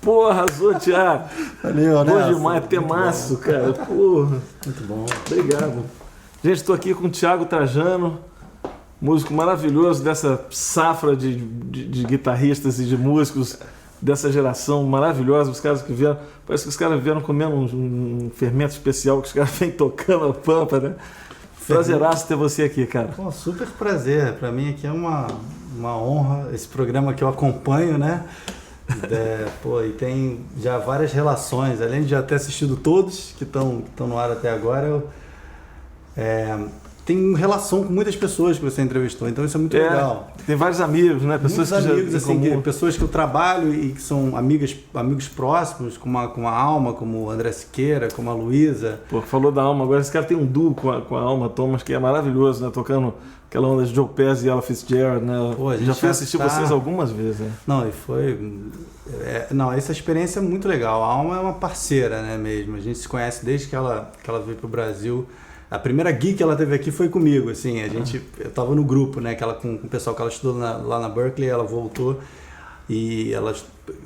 Porra, azul, Thiago. Valeu, né? Bom demais, temaço, cara. Porra. Muito bom. Obrigado. Gente, estou aqui com o Thiago Trajano, músico maravilhoso dessa safra de guitarristas e de músicos dessa geração maravilhosa. Os caras que vieram, parece que os caras vieram comendo um fermento especial que os caras vêm tocando a pampa, né? Prazeraço ter você aqui, cara. Pô, super prazer. Para mim aqui é uma honra esse programa que eu acompanho, né? E tem já várias relações, além de já ter assistido todos que estão no ar até agora, tem relação com muitas pessoas que você entrevistou, então isso é muito legal. Tem vários amigos, né? Pessoas muitos amigos, assim, pessoas que eu trabalho e que são amigos próximos, como a Alma, como o André Siqueira, como a Luísa. Pô, falou da Alma, agora esse cara tem um duo com a Alma Thomas, que é maravilhoso, né? Tocando aquela onda de Joe Pass e Ella Fitzgerald, né? Pô, já fui assistir vocês algumas vezes, né? Não, e foi... essa experiência é muito legal. A Alma é uma parceira, né, mesmo. A gente se conhece desde que ela veio pro Brasil. A primeira gig que ela teve aqui foi comigo, assim, eu tava no grupo, né, com o pessoal que ela estudou lá na Berkeley, ela voltou e ela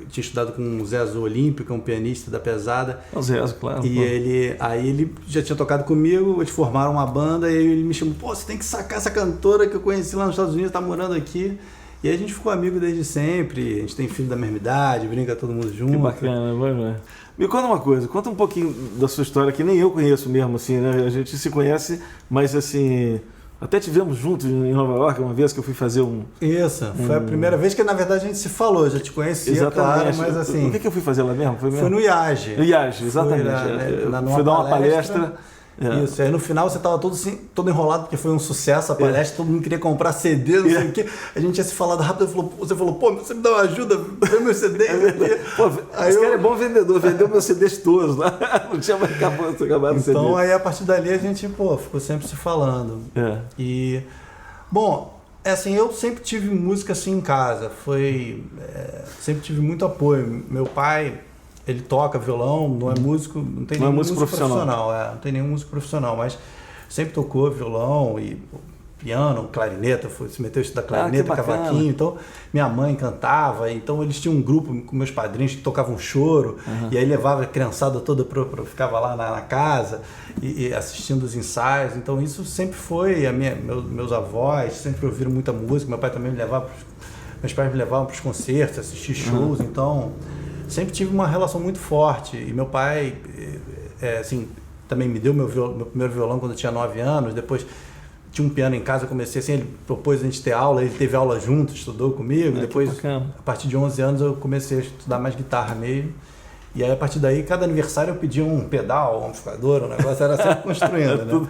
tinha estudado com o Zé Azul Olímpico, um pianista da pesada. O Zé Azul, claro. E ele já tinha tocado comigo, eles formaram uma banda e ele me chamou, pô, você tem que sacar essa cantora que eu conheci lá nos Estados Unidos, tá morando aqui. E aí a gente ficou amigo desde sempre, a gente tem filho da mesma idade, brinca todo mundo junto. Que bacana, vai. Me conta uma coisa, conta um pouquinho da sua história, que nem eu conheço mesmo, assim, né? A gente se conhece, mas assim, até tivemos juntos em Nova York, uma vez que eu fui fazer Isso, foi a primeira vez que na verdade a gente se falou, já te conhecia, exatamente. Claro, mas assim... O que eu fui fazer lá mesmo? Foi no IAGE. No IAGE, exatamente. Fui dar uma palestra. Isso, aí no final você tava todo enrolado, porque foi um sucesso a palestra, todo mundo queria comprar CD, não sei o quê. A gente tinha se falado rápido, você falou, pô, você me dá uma ajuda, vê meu CD. Pô, esse cara é bom vendedor, vendeu meus CDs todos lá, não tinha mais acabado o CD. Então aí a partir dali a gente, ficou sempre se falando. E, bom, assim, eu sempre tive música assim em casa, sempre tive muito apoio. Meu pai... Ele toca violão, não é músico, não tem nenhum músico profissional. Não tem nenhum músico profissional, mas sempre tocou violão e piano, clarineta, se meteu a estudar clarineta, cavaquinho. Então, minha mãe cantava, então eles tinham um grupo com meus padrinhos que tocavam choro, e aí levava a criançada toda ficava lá na casa e assistindo os ensaios. Então, isso sempre foi, meus avós sempre ouviram muita música, meu pai também meus pais me levavam para os concertos, assistir shows, então... Sempre tive uma relação muito forte e meu pai, também me deu meu primeiro violão quando eu tinha 9 anos, depois tinha um piano em casa, eu comecei assim, ele propôs a gente ter aula, ele teve aula junto, estudou comigo, depois a partir de 11 anos eu comecei a estudar mais guitarra mesmo, e aí a partir daí cada aniversário eu pedia um pedal, um amplificador, um negócio, era sempre construindo, né?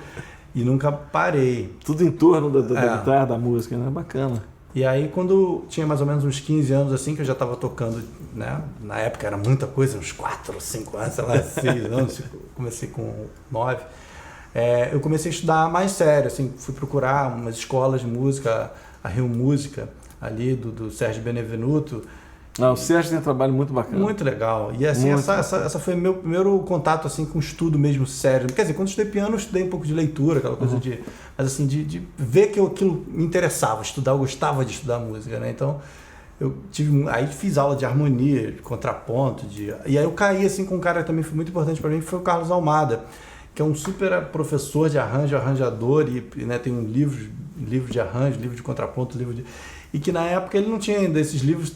E nunca parei. Tudo em torno da guitarra, da música, né? Bacana. E aí quando tinha mais ou menos uns 15 anos assim, que eu já estava tocando, né? Na época era muita coisa, uns 4 ou 5 anos, sei lá, 6 anos, comecei com 9. Eu comecei a estudar mais sério, assim, fui procurar umas escolas de música, a Rio Música, ali do Sérgio Benevenuto. O Sérgio tem um trabalho muito bacana. Muito legal. E assim, essa foi meu primeiro contato assim, com estudo mesmo sério. Quer dizer, quando eu estudei piano, eu estudei um pouco de leitura, aquela coisa mas assim, de ver que aquilo me interessava, eu gostava de estudar música, né? Então, aí fiz aula de harmonia, de contraponto, e aí eu caí assim com um cara que também foi muito importante para mim, que foi o Carlos Almada, que é um super professor de arranjo, arranjador, e né, tem um livro de arranjo, livro de contraponto, e que na época ele não tinha ainda esses livros,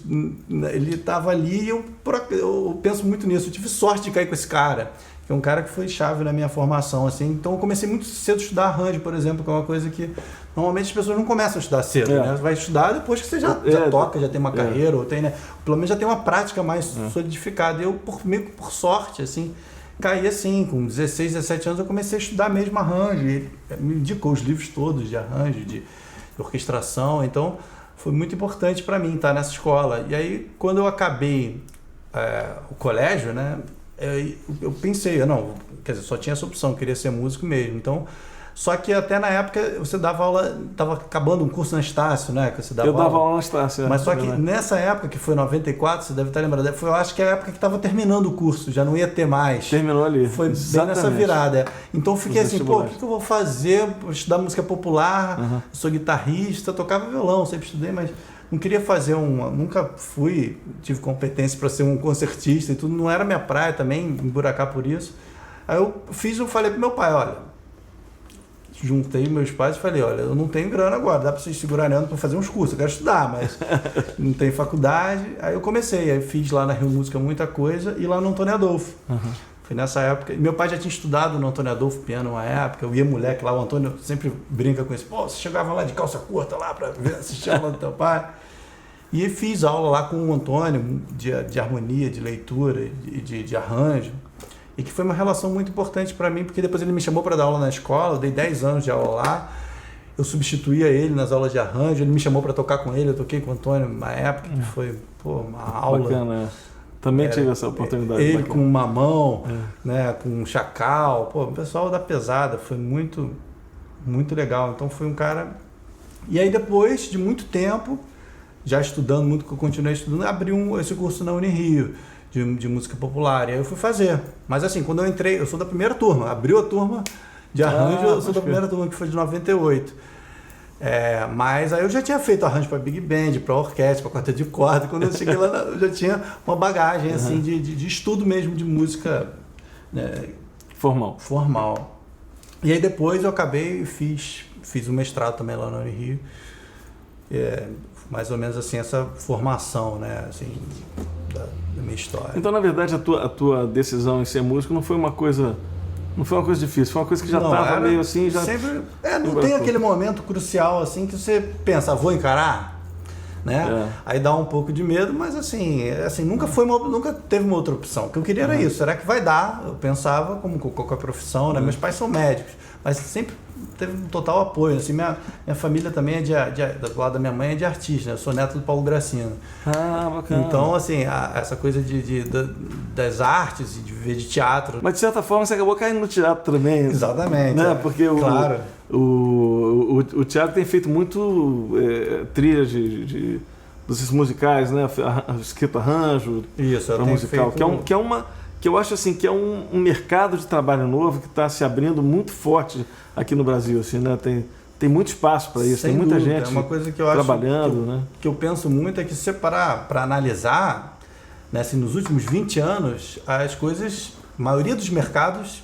ele estava ali e eu penso muito nisso, eu tive sorte de cair com esse cara, que é um cara que foi chave na minha formação, assim, então eu comecei muito cedo a estudar arranjo, por exemplo, que é uma coisa que normalmente as pessoas não começam a estudar cedo, né? Você vai estudar depois que você já toca, já tem uma carreira, ou tem, né? Pelo menos já tem uma prática mais solidificada, eu meio que por sorte, assim, caí assim, com 16, 17 anos eu comecei a estudar mesmo arranjo, e ele me indicou os livros todos de arranjo, de orquestração, então foi muito importante para mim estar nessa escola. E aí, quando eu acabei o colégio, né, eu pensei, quer dizer, só tinha essa opção, eu queria ser músico mesmo. Então, só que até na época você dava aula, estava acabando um curso na Estácio, né? Que você dava dava aula na Estácio. Mas só que nessa época, que foi 94, você deve estar lembrado, eu acho que é a época que estava terminando o curso, já não ia ter mais. Terminou ali. Foi bem nessa virada. Então eu fiquei assim, o que eu vou fazer? Vou estudar música popular, sou guitarrista, tocava violão, sempre estudei, mas não queria fazer nunca tive competência para ser um concertista e tudo, não era minha praia também, emburacar por isso. Aí eu falei pro meu pai, olha, juntei meus pais e falei, olha, eu não tenho grana agora, dá para vocês segurarem para fazer uns cursos, eu quero estudar, mas não tem faculdade. Aí eu comecei, aí fiz lá na Rio Música muita coisa e lá no Antônio Adolfo. Foi nessa época, meu pai já tinha estudado no Antônio Adolfo piano uma época, eu ia moleque lá, o Antônio sempre brinca com isso, pô, você chegava lá de calça curta lá para assistir a aula do teu pai. E fiz aula lá com o Antônio de harmonia, de leitura e de arranjo. E que foi uma relação muito importante para mim, porque depois ele me chamou para dar aula na escola, eu dei 10 anos de aula lá, eu substituía ele nas aulas de arranjo, ele me chamou para tocar com ele, eu toquei com o Antônio na época, que foi uma aula. Bacana, também tive essa oportunidade. Ele bacana. com o Mamão, né, com o Chacal, o pessoal da pesada, foi muito, muito legal. Então foi um cara... E aí depois de muito tempo, já estudando muito, que eu continuei estudando, abri esse curso na Unirio, de música popular, e aí eu fui fazer. Mas assim, quando eu entrei, eu sou da primeira turma, abriu a turma de arranjo, eu sou da primeira turma, que foi de 98. Mas aí eu já tinha feito arranjo para Big Band, para orquestra, para quarteto de corda, e quando eu cheguei lá, eu já tinha uma bagagem assim, de estudo mesmo de música, né, formal. E aí depois eu acabei e fiz um mestrado também lá na Unirio. Mais ou menos assim, essa formação, né, assim, da minha história. Então, na verdade, a tua decisão em ser músico não foi uma coisa difícil, foi uma coisa que já estava meio assim, já... Sempre, não tem aquele momento crucial assim que você pensa, vou encarar, né? Aí dá um pouco de medo, mas assim nunca teve uma outra opção. O que eu queria era isso, será que vai dar? Eu pensava, como com qualquer profissão, né? Meus pais são médicos, mas sempre teve um total apoio. Assim, minha família também do lado da minha mãe é de artista, né? Eu sou neto do Paulo Gracino. Bacana. Então, assim, essa coisa das artes e de viver de teatro. Mas de certa forma você acabou caindo no teatro também. Exatamente. Né? Porque claro. o teatro tem feito muito trilha dos musicais, né? Escrito arranjo para musical, feito... que eu acho assim que é um mercado de trabalho novo que está se abrindo muito forte aqui no Brasil, assim, né? Tem muito espaço para isso, sem tem muita dúvida. gente uma coisa que eu trabalhando, acho né? Que eu penso muito é que se você parar para analisar, né, assim, nos últimos 20 anos, as coisas, a maioria dos mercados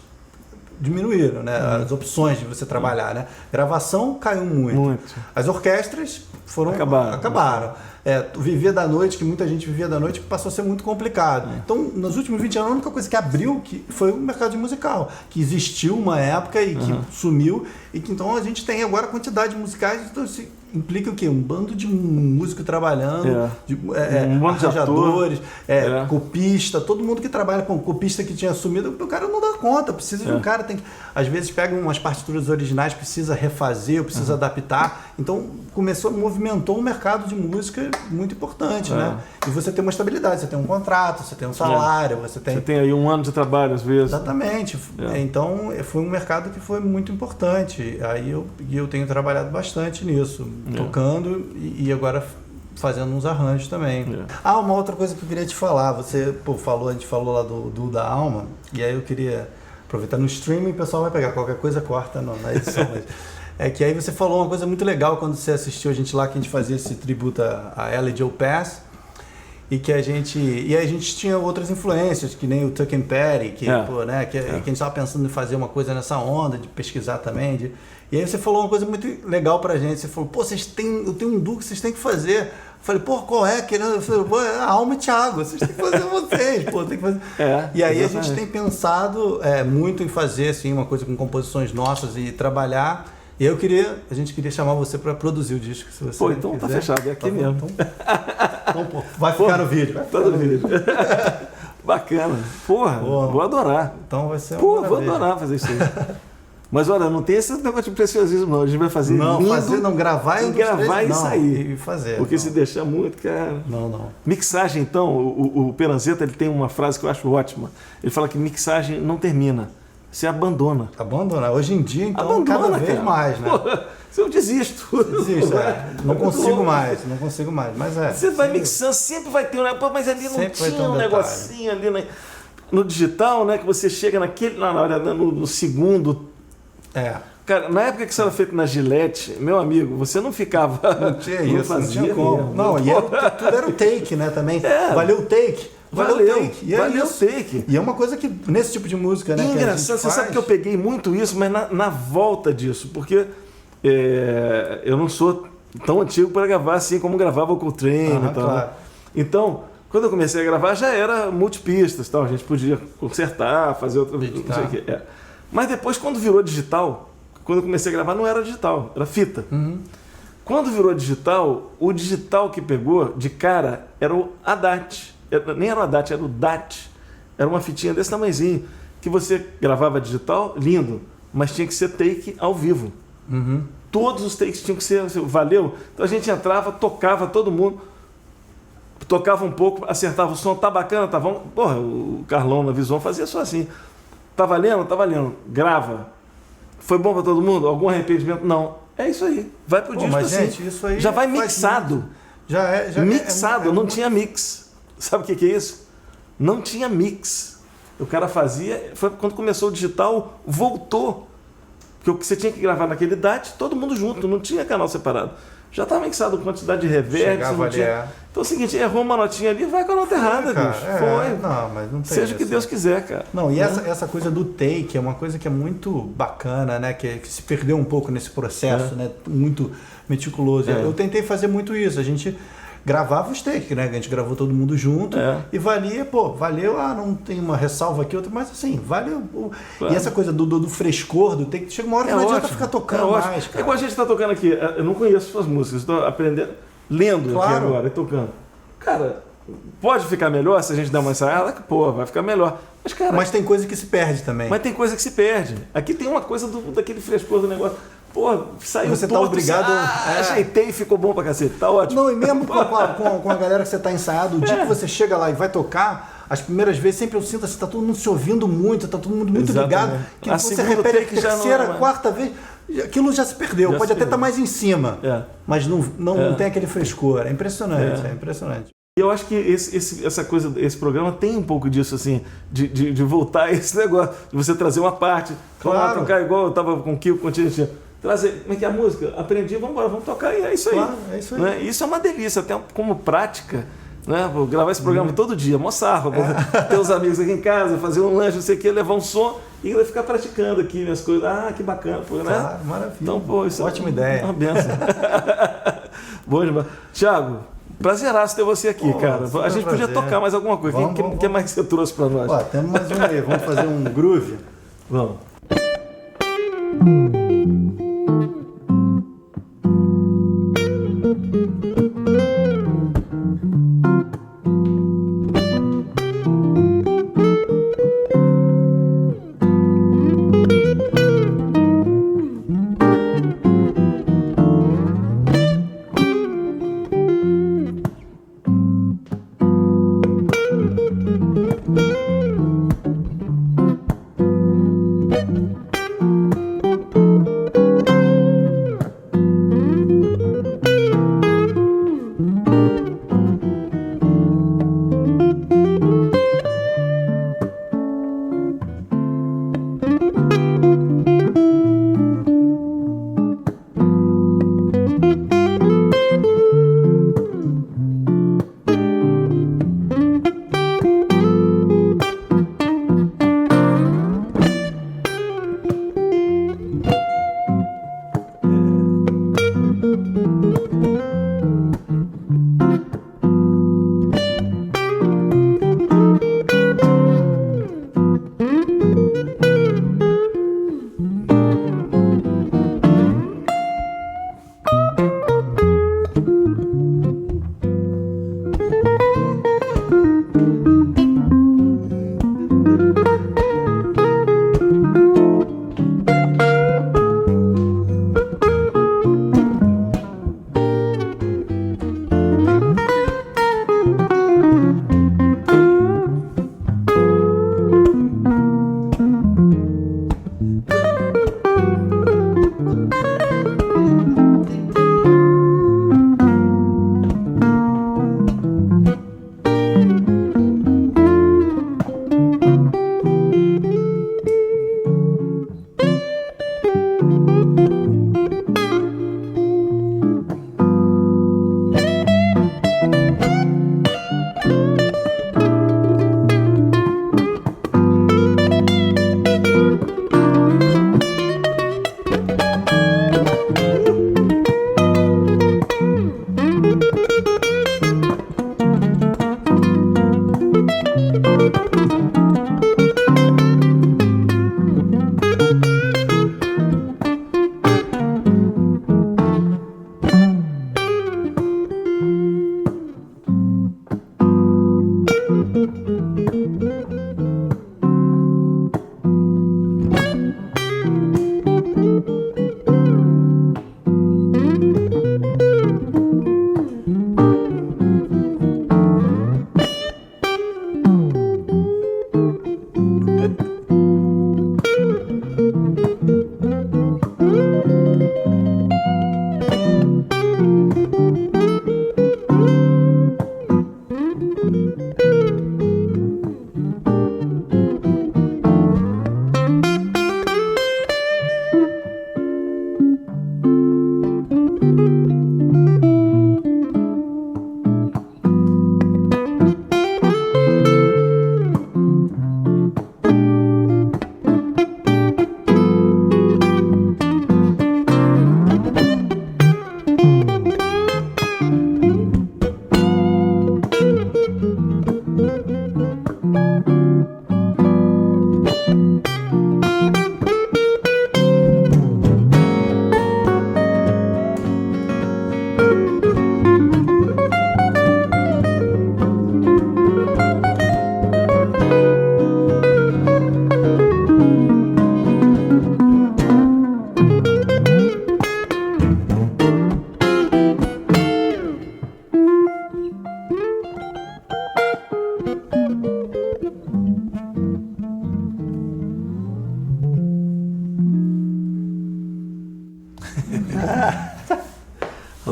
diminuíram, né? As opções de você trabalhar, né? Gravação caiu muito. As orquestras acabaram. Viver da noite, que muita gente vivia da noite, passou a ser muito complicado. Então, nos últimos 20 anos, a única coisa que abriu foi o mercado de musical, que existiu uma época e que sumiu, e que então a gente tem agora a quantidade de musicais, então implica o quê? Um bando de músico trabalhando, arranjadores, copista, todo mundo que trabalha com copista que tinha assumido, o cara não dá conta, precisa de um cara, às vezes pega umas partituras originais, precisa refazer, precisa adaptar, então movimentou um mercado de música muito importante, né? E você tem uma estabilidade, você tem um contrato, você tem um salário, você tem aí 1 ano de trabalho às vezes. Exatamente. Então foi um mercado que foi muito importante. Aí eu tenho trabalhado bastante nisso, tocando e agora fazendo uns arranjos também. Uma outra coisa que eu queria te falar, a gente falou lá do da Alma, e aí eu queria aproveitar no streaming, o pessoal vai pegar qualquer coisa, corta na edição. Mas é que aí você falou uma coisa muito legal quando você assistiu a gente lá, que a gente fazia esse tributo a Ella Joe Pass, e que a gente tinha outras influências, que nem o Tuck and Perry, que a gente estava pensando em fazer uma coisa nessa onda, de pesquisar também. E aí você falou uma coisa muito legal pra gente, você falou, eu tenho um duo que vocês têm que fazer. Eu falei, qual é? Eu falei, a Alma e Thiago, vocês têm que fazer vocês, tem que fazer. E aí exatamente. A gente tem pensado muito em fazer assim, uma coisa com composições nossas e trabalhar. E a gente queria chamar você para produzir o disco, se você então quiser. Tá fechado, é aqui mesmo. Então, vai ficar no vídeo. Tá no vídeo. Bacana. Vou adorar. Então vai ser vou adorar fazer isso aí. Mas olha, não tem esse negócio de preciosismo não, a gente vai fazer gravar e sair. E fazer. Porque se deixar muito, cara... Não. Mixagem, então, o Peranzeta, ele tem uma frase que eu acho ótima. Ele fala que mixagem não termina. Você abandona. Hoje em dia, então, cada vez mais, né? Eu desisto. Não consigo mais, mas Você vai mixando, sempre vai ter mas ali não tinha um negocinho ali no digital, né? Que você chega no segundo, Cara, na época que isso era feito na Gillette, meu amigo, você não ficava... Não tinha isso, fazia não tinha como. Não, e tudo era o take, né, também. Valeu o take. Valeu o take. E é uma coisa que, nesse tipo de música, né? É engraçado, você sabe que eu peguei muito isso, mas na volta disso, porque eu não sou tão antigo para gravar assim como gravava o Coltrane e tal. Claro. Então, quando eu comecei a gravar, já era multipistas, tal. A gente podia consertar, fazer outra... Não sei o que. Mas depois, quando virou digital, quando eu comecei a gravar, não era digital, era fita. Uhum. Quando virou digital, o digital que pegou de cara era o ADAT. Nem era o ADAT, era o DAT. Era uma fitinha desse tamanhozinho, que você gravava digital, lindo, mas tinha que ser take ao vivo. Uhum. Todos os takes tinham que ser, valeu? Então a gente entrava, tocava, todo mundo tocava um pouco, acertava o som, tá bacana, tá bom? Porra, o Carlão na Vison fazia só assim. Tá valendo? Tá valendo. Grava. Foi bom para todo mundo? Algum arrependimento? Não. É isso aí. Vai pro disco mas, assim. Gente, isso aí já vai mixado. Já mixado, não tinha mix. Sabe o que é isso? Não tinha mix. O cara fazia... Foi quando começou o digital, voltou. Porque o que você tinha que gravar naquele DAT, todo mundo junto, não tinha canal separado. Já estava mixado com quantidade de reverb. Então é o seguinte, errou uma notinha ali, vai com a nota errada, bicho. Foi. Não, mas não tem. Seja o que Deus quiser, cara. Não, e essa coisa do take é uma coisa que é muito bacana, né? Que se perdeu um pouco nesse processo, né? Muito meticuloso. Eu tentei fazer muito isso. A gente gravava os takes, né? A gente gravou todo mundo junto e valia, valeu, não tem uma ressalva aqui, outra, mas assim, valeu. Claro. E essa coisa do frescor, do take, chega uma hora que não adianta ficar tocando mais, cara. É igual a gente tá tocando aqui, eu não conheço suas músicas, estou aprendendo, lendo aqui agora e tocando. Cara, pode ficar melhor se a gente der uma ensaiada? Vai ficar melhor. Mas tem coisa que se perde também. Mas tem coisa que se perde. Aqui tem uma coisa daquele frescor do negócio. Saiu você tá obrigado. Ajeitei e ficou bom pra cacete. Tá ótimo. Não, e mesmo com a galera que você tá ensaiado, o dia que você chega lá e vai tocar, as primeiras vezes sempre eu sinto assim, tá todo mundo se ouvindo muito, tá todo mundo muito ligado. Que você repete a terceira, quarta vez, aquilo já se perdeu. Pode até estar mais em cima, mas não tem aquele frescor. É impressionante, é impressionante. Eu acho que esse programa tem um pouco disso, assim, de voltar a esse negócio, de você trazer uma parte, vamos tocar igual eu tava com o Kiko, com o Tintin. Trazer, como é que é a música? Aprendi, vamos embora, vamos tocar e é isso aí. Claro, é isso aí. Né? Isso é uma delícia, até como prática, né? Vou gravar esse programa todo dia, moçar, ter os amigos aqui em casa, fazer um lanche, não sei o que, levar um som e ainda ficar praticando aqui minhas coisas. Que bacana, né? Claro, maravilha. Então, isso ótima ideia. Uma benção. Bom demais. Thiago, prazeraço ter você aqui, cara. A gente podia tocar mais alguma coisa. O que mais que você trouxe para nós? Temos mais um aí, vamos fazer um groove? Vamos.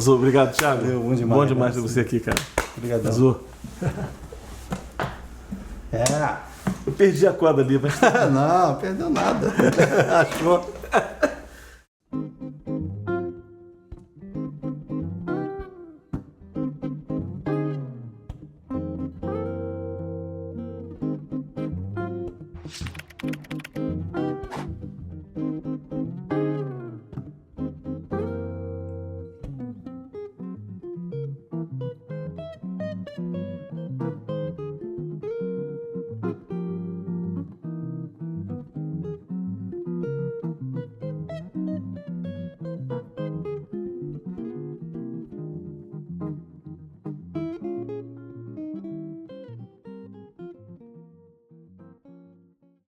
Azul, obrigado, Thiago. Valeu, bom demais ter você aqui, cara. Obrigado. Azul. Eu perdi a corda ali, mas... Não, perdeu nada. Achou.